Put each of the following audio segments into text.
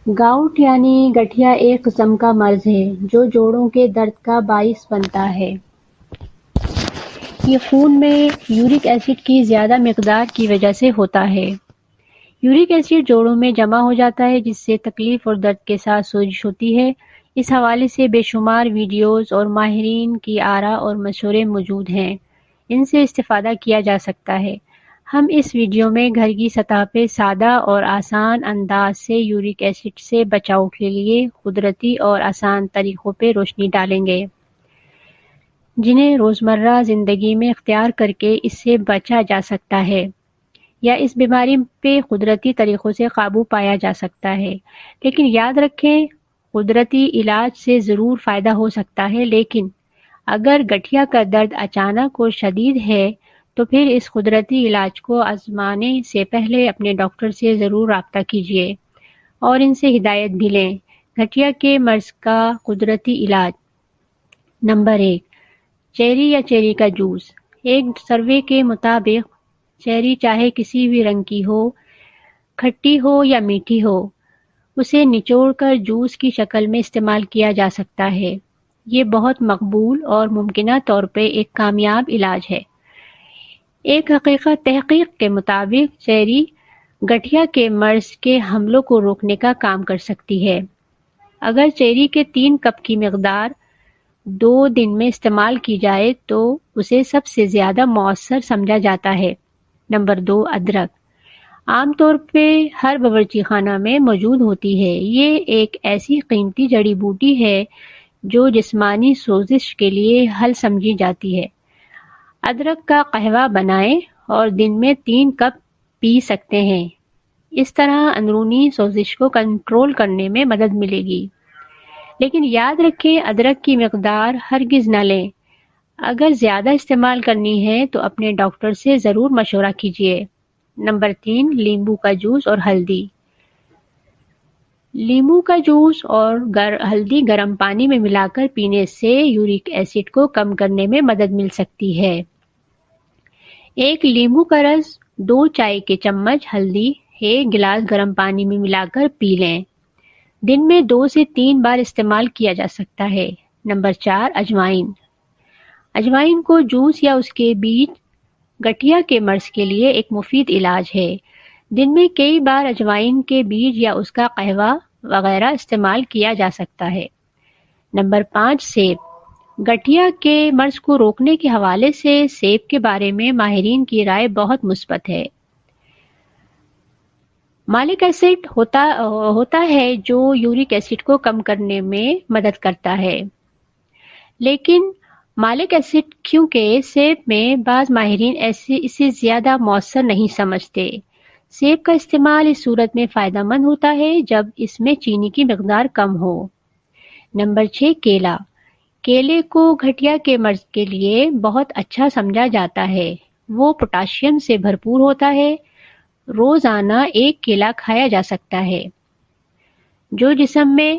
Gout یعنی گٹھیا ایک قسم کا مرض ہے جو جوڑوں کے درد کا باعث بنتا ہے۔ یہ خون میں یورک ایسڈ کی زیادہ مقدار کی وجہ سے ہوتا ہے۔ یورک ایسڈ جوڑوں میں جمع ہو جاتا ہے جس سے تکلیف اور درد کے ساتھ سوزش ہوتی ہے۔ اس حوالے سے بے شمار ویڈیوز اور ماہرین کی آراء اور مشورے موجود ہیں، ان سے استفادہ کیا جا سکتا ہے۔ ہم اس ویڈیو میں گھر کی سطح پہ سادہ اور آسان انداز سے یورک ایسڈ سے بچاؤ کے لیے قدرتی اور آسان طریقوں پہ روشنی ڈالیں گے، جنہیں روزمرہ زندگی میں اختیار کر کے اس سے بچا جا سکتا ہے یا اس بیماری پہ قدرتی طریقوں سے قابو پایا جا سکتا ہے۔ لیکن یاد رکھیں، قدرتی علاج سے ضرور فائدہ ہو سکتا ہے، لیکن اگر گٹھیا کا درد اچانک اور شدید ہے تو پھر اس قدرتی علاج کو آزمانے سے پہلے اپنے ڈاکٹر سے ضرور رابطہ کیجیے اور ان سے ہدایت بھی لیں۔ گٹھیا کے مرض کا قدرتی علاج: نمبر 1، چیری یا چیری کا جوس۔ ایک سروے کے مطابق چیری چاہے کسی بھی رنگ کی ہو، کھٹی ہو یا میٹھی ہو، اسے نچوڑ کر جوس کی شکل میں استعمال کیا جا سکتا ہے۔ یہ بہت مقبول اور ممکنہ طور پہ ایک کامیاب علاج ہے۔ ایک تحقیق کے مطابق چیری گٹھیا کے مرض کے حملوں کو روکنے کا کام کر سکتی ہے۔ اگر چیری کے 3 کپ کی مقدار 2 دن میں استعمال کی جائے تو اسے سب سے زیادہ مؤثر سمجھا جاتا ہے۔ نمبر 2، ادرک۔ عام طور پہ ہر باورچی خانہ میں موجود ہوتی ہے۔ یہ ایک ایسی قیمتی جڑی بوٹی ہے جو جسمانی سوزش کے لیے حل سمجھی جاتی ہے۔ ادرک کا قہوہ بنائیں اور دن میں 3 کپ پی سکتے ہیں۔ اس طرح اندرونی سوزش کو کنٹرول کرنے میں مدد ملے گی۔ لیکن یاد رکھیں، ادرک کی مقدار ہرگز نہ لیں۔ اگر زیادہ استعمال کرنی ہے تو اپنے ڈاکٹر سے ضرور مشورہ کیجیے۔ نمبر 3، لیمبو کا جوس اور ہلدی۔ لیموں کا جوس اور ہلدی گرم پانی میں ملا کر پینے سے یورک ایسڈ کو کم کرنے میں مدد مل سکتی ہے۔ ایک لیموں کا رس، 2 چائے کے چمچ ہلدی 1 گلاس گرم پانی میں ملا کر پی لیں۔ دن میں 2 سے 3 بار استعمال کیا جا سکتا ہے۔ نمبر 4، اجوائن۔ اجوائن کو جوس یا اس کے بیج گٹھیا کے مرض کے لیے ایک مفید علاج ہے۔ دن میں کئی بار اجوائن کے بیج یا اس کا قہوہ وغیرہ استعمال کیا جا سکتا ہے۔ نمبر 5، سیب۔ گٹھیا کے مرض کو روکنے کے حوالے سے سیب کے بارے میں ماہرین کی رائے بہت مثبت ہے۔ مالک ایسڈ ہوتا ہے جو یورک ایسڈ کو کم کرنے میں مدد کرتا ہے، لیکن مالک ایسڈ کیونکہ سیب میں بعض ماہرین اسے زیادہ مؤثر نہیں سمجھتے۔ سیب کا استعمال اس صورت میں فائدہ مند ہوتا ہے جب اس میں چینی کی مقدار کم ہو۔ نمبر 6، کیلا۔ کیلے کو گٹھیا کے مرض کے لیے بہت اچھا سمجھا جاتا ہے۔ وہ پوٹاشیم سے بھرپور ہوتا ہے۔ روزانہ 1 کیلا کھایا جا سکتا ہے، جو جسم میں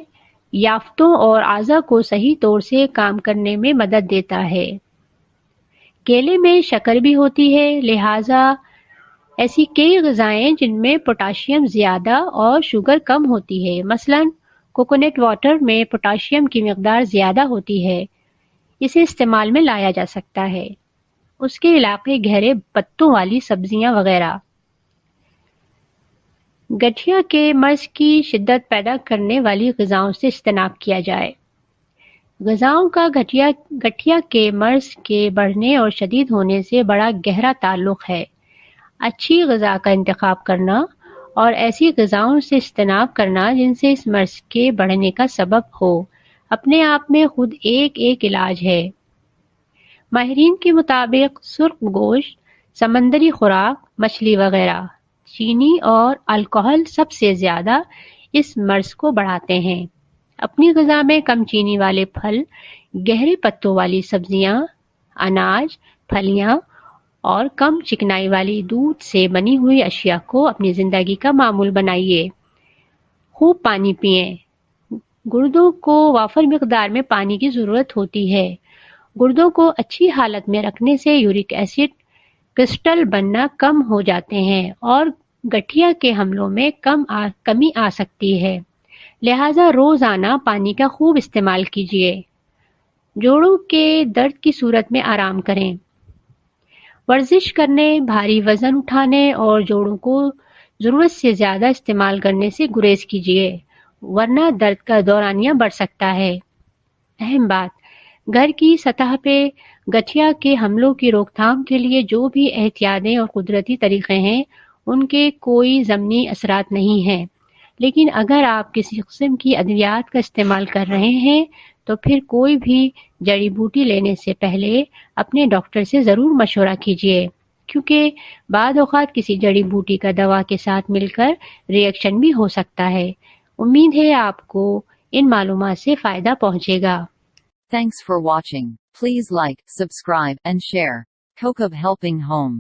یافتوں اور اعضاء کو صحیح طور سے کام کرنے میں مدد دیتا ہے۔ کیلے میں شکر بھی ہوتی ہے، لہٰذا ایسی کئی غذائیں جن میں پوٹاشیم زیادہ اور شوگر کم ہوتی ہے، مثلا کوکونٹ واٹر میں پوٹاشیم کی مقدار زیادہ ہوتی ہے، اسے استعمال میں لایا جا سکتا ہے۔ اس کے علاقے گہرے پتوں والی سبزیاں وغیرہ۔ گٹھیا کے مرض کی شدت پیدا کرنے والی غذاؤں سے اجتناب کیا جائے۔ غذاؤں کا گٹھیا کے مرض کے بڑھنے اور شدید ہونے سے بڑا گہرا تعلق ہے۔ اچھی غذا کا انتخاب کرنا اور ایسی غذاؤں سے اجتناب کرنا جن سے اس مرض کے بڑھنے کا سبب ہو، اپنے آپ میں خود ایک علاج ہے۔ ماہرین کے مطابق سرخ گوشت، سمندری خوراک، مچھلی وغیرہ، چینی اور الکحل سب سے زیادہ اس مرض کو بڑھاتے ہیں۔ اپنی غذا میں کم چینی والے پھل، گہرے پتوں والی سبزیاں، اناج، پھلیاں اور کم چکنائی والی دودھ سے بنی ہوئی اشیاء کو اپنی زندگی کا معمول بنائیے۔ خوب پانی پئیں۔ گردوں کو وافر مقدار میں پانی کی ضرورت ہوتی ہے۔ گردوں کو اچھی حالت میں رکھنے سے یورک ایسڈ کرسٹل بننا کم ہو جاتے ہیں اور گٹھیا کے حملوں میں کمی آ سکتی ہے۔ لہٰذا روزانہ پانی کا خوب استعمال کیجیے۔ جوڑوں کے درد کی صورت میں آرام کریں۔ ورزش کرنے، بھاری وزن اٹھانے اور جوڑوں کو ضرورت سے زیادہ استعمال کرنے سے گریز کیجیے، ورنہ درد کا دورانیہ بڑھ سکتا ہے۔ اہم بات، گھر کی سطح پہ گٹھیا کے حملوں کی روک تھام کے لیے جو بھی احتیاطیں اور قدرتی طریقے ہیں ان کے کوئی ضمنی اثرات نہیں ہیں، لیکن اگر آپ کسی قسم کی ادویات کا استعمال کر رہے ہیں تو پھر کوئی بھی جڑی بوٹی لینے سے پہلے اپنے ڈاکٹر سے ضرور مشورہ کیجیے، کیونکہ بعض اوقات کسی جڑی بوٹی کا دوا کے ساتھ مل کر ری ایکشن بھی ہو سکتا ہے۔ امید ہے آپ کو ان معلومات سے فائدہ پہنچے گا۔ Thanks for watching. Please like, subscribe, and share. Kokub Helping Home.